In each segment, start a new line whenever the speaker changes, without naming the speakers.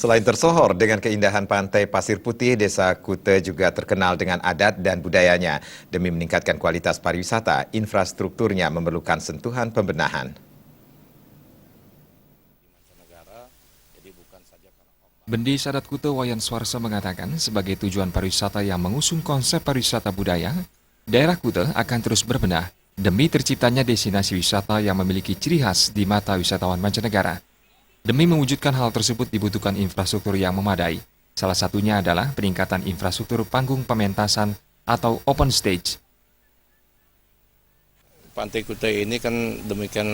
Selain tersohor dengan keindahan pantai pasir putih, Desa Kute juga terkenal dengan adat dan budayanya. Demi meningkatkan kualitas pariwisata, infrastrukturnya memerlukan sentuhan pembenahan.
Bendi Sadat Kute Wayan Swarsa mengatakan sebagai tujuan pariwisata yang mengusung konsep pariwisata budaya, daerah Kute akan terus berbenah demi terciptanya destinasi wisata yang memiliki ciri khas di mata wisatawan mancanegara. Demi mewujudkan hal tersebut dibutuhkan infrastruktur yang memadai. Salah satunya adalah peningkatan infrastruktur panggung pementasan atau open stage.
Pantai Kute ini kan demikian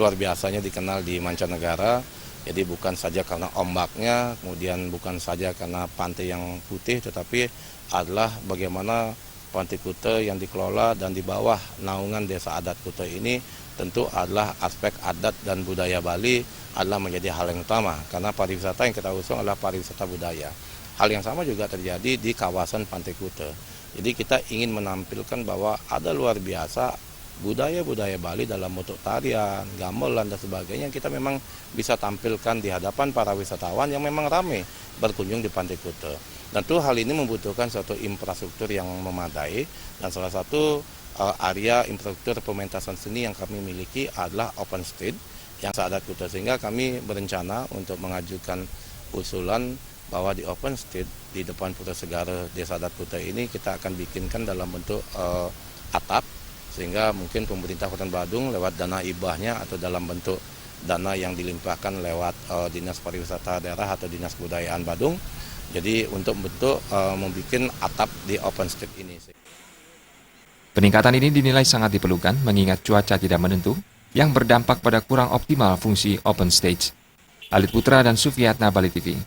luar biasanya dikenal di mancanegara. Jadi bukan saja karena ombaknya, kemudian bukan saja karena pantai yang putih, tetapi adalah bagaimana Pantai Kute yang dikelola dan di bawah naungan Desa Adat Kute ini tentu adalah aspek adat dan budaya Bali adalah menjadi hal yang utama. Karena pariwisata yang kita usung adalah pariwisata budaya. Hal yang sama juga terjadi di kawasan Pantai Kute. Jadi kita ingin menampilkan bahwa ada luar biasa budaya-budaya Bali dalam bentuk tarian, gamelan dan sebagainya yang kita memang bisa tampilkan di hadapan para wisatawan yang memang ramai berkunjung di Pantai Kute. Tentu hal ini membutuhkan suatu infrastruktur yang memadai dan salah satu area infrastruktur pementasan seni yang kami miliki adalah open stage yang Adat Kute, sehingga kami berencana untuk mengajukan usulan bahwa di open stage di depan Pulau Segara Desa Adat Kute ini kita akan bikinkan dalam bentuk atap, sehingga mungkin pemerintah Kota Badung lewat dana hibahnya atau dalam bentuk dana yang dilimpahkan lewat Dinas Pariwisata Daerah atau Dinas Kebudayaan Badung. Jadi untuk bentuk membuat atap di open stage ini.
Peningkatan ini dinilai sangat diperlukan mengingat cuaca tidak menentu yang berdampak pada kurang optimal fungsi open stage. Alit Putra dan Sufiyatna, Bali TV.